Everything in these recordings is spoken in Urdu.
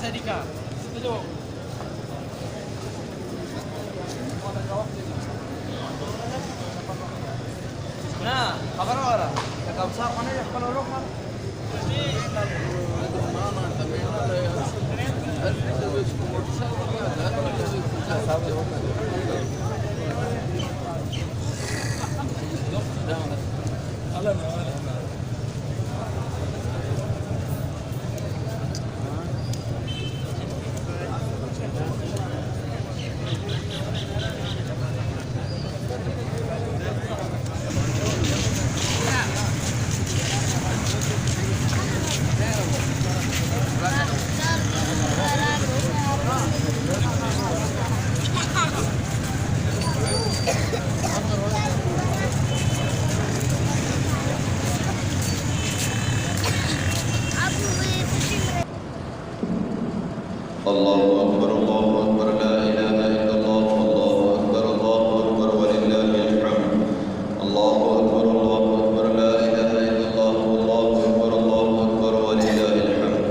Sedika, setuju. Nah, kabar orang? Kakak besar mana ya kalau orang mana? الله أكبر الله أكبر لا إله إلا الله الله أكبر ولله الحمد الله أكبر لا إله إلا الله الله أكبر ولله الحمد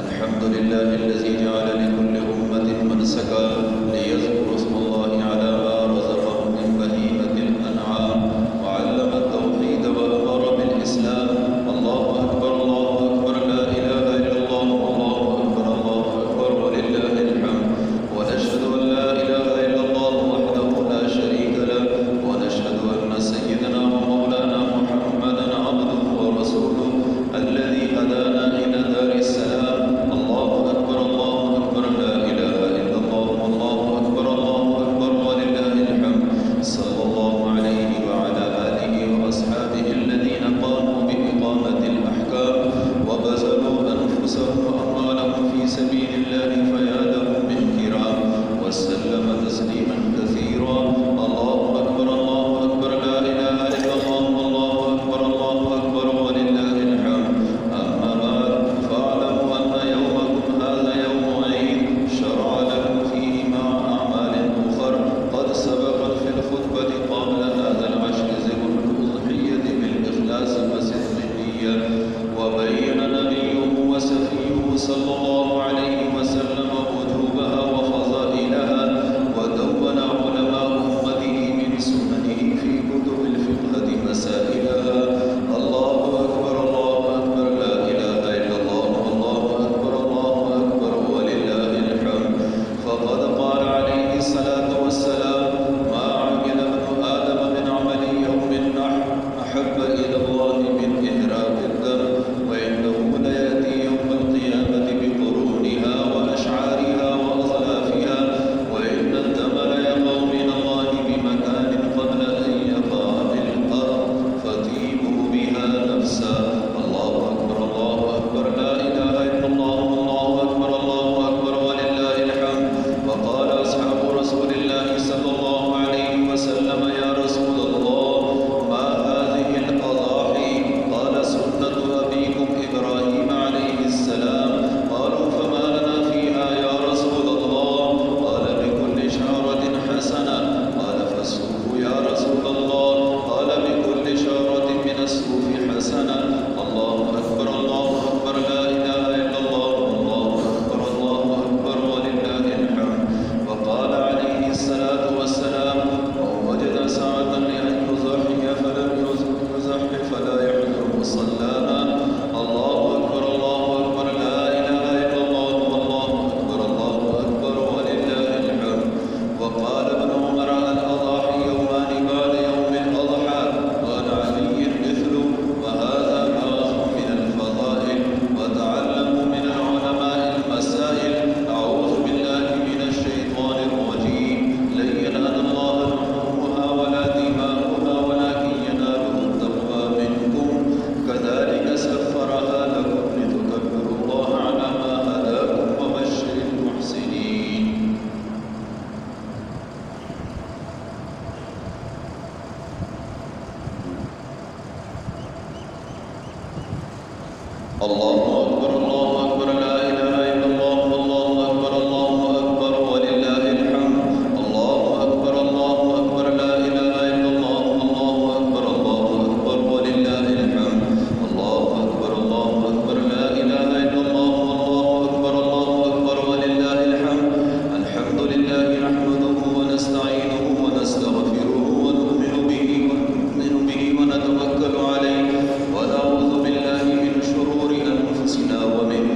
الحمد لله الذي جعل لكل أمة منسكا ليذكروا اسم الله على ما رزقهم من بهيمة الأنعام وعلم التوحيد وأمر بالإسلام الله أكبر لا إله إلا الله الله أكبر ولله الحمد ونشهد أن لا إله إلا الله وحده لا شريك له ونشهد أن سيدنا ومولانا محمدا عبده ورسوله الذي هدانا إلى دار السلام الله أكبر لا إله إلا الله الله أكبر ولله الحمد صلى الله عليه وعلى آله وأصحابه الذين قاموا بإقامة الأحكام وبذلوا أنفسهم وأموالهم في سبيل الله فيادهم بالكرام وسلم تسليما كثيرا الله أكبر لا إله إلا الله الله أكبر ولله الحمد أما بعد فاعلموا أن يومكم هذا يوم عيد شرع لكم فيه مع أعمال أخر قد سبقت في الخطبة قبل هذا العشر ذكر الأضحية بالإخلاص وصدق النية وبين نبيه وسفيه صلى الله عليه وسلم وجوبها وفضائلها ودون علماء أمته من سننه في كتب الفقه مسائلها الله أكبر لا إله إلا الله الله أكبر ولله الحمد فقد قال عليه الصلاة والسلام ما عمل ابن آدم من عمل يوم أحب إلى الله من إهراق الدم وإنه ليأتي يوم القيامة بقرون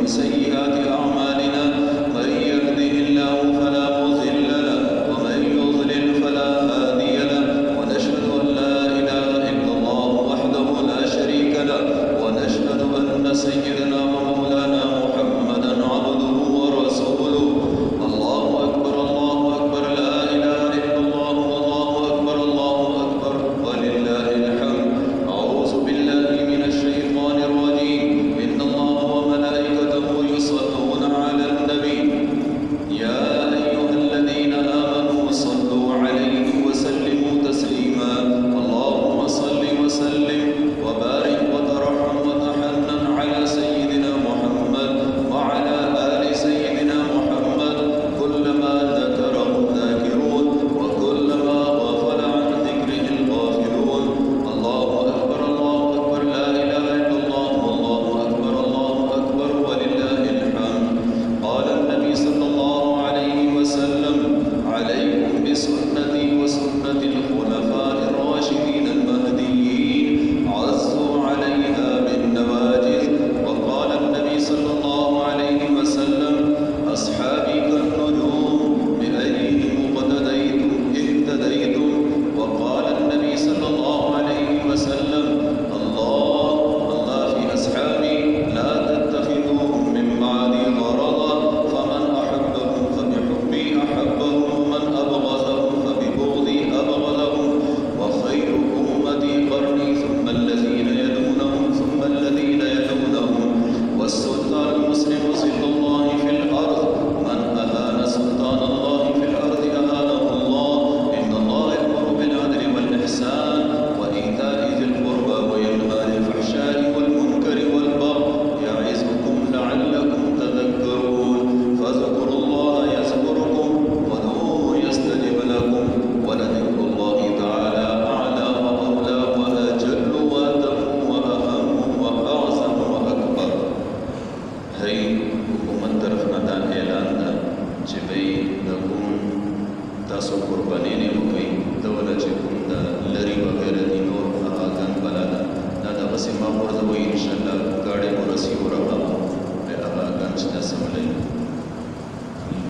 سيئات أعمالنا من يهده الله فلا مضل له ومن يضلل فلا هادي له ونشهد أن لا إله إلا الله وحده لا شريك له ونشهد أن سيدنا ومولانا محمدا عبده ورسوله الله أكبر لا إله إلا الله والله أكبر ولله الحمد أعوذ بالله من الشيطان الرجيم إن الله وملائكته يصلون على النبي يا أيها الذين آمنوا صلوا عليه وسلموا تسليما اللهم صل وسلم وبارك وترحم وتحنن على سيدنا محمد وعلى آل سيدنا محمد كلما ذكره الذاكرون وكلما غفل عن ذكره الغافلون الله أكبر لا إله إلا الله والله أكبر ولله الحمد قال النبي صلى الله عليه وسلم عليكم بسنتي وسنة الخلفاء الراشدين المهديين عزوا عليها بالنواجذ وقال النبي صلى الله عليه وسلم أصحابي كالنجوم بأيهم اقتديتم اهتديتم وقال النبي صلى الله عليه وسلم الله في أصحابي لا تتخذوهم من بعدي غرضا فمن أحبهم فبحبي أحبهم ومن أبغضهم فببغضي أبغضهم وخير أمتي قرني ثم الذين يلونهم والسلطان المسلم سلط الله في الأرض من أهان سلطان الله في الأرض أهانه الله إن الله يأمر بالعدل والإحسان وإيتاء ذي القربى وينهى عن الفحشاء والمنكر والبغي يعظكم لعلكم تذكرون فاذكروا الله يذكركم ودعوه يستجب لكم ولذكر الله تعالى أعلى وأولى وأجل وأتم وأهم وأعظم وأكبر هي حکومت طرفنا دا اعلان دا چې بی د کوم تاسو قرباني نه وکړئ دوله چې کوم د لري وغیره دي نور هغه ګان بلا ده دا دغسې ما ورته وایي انشاءالله ګاډۍ ورسي ورغله هغه ګان چې دا سمولی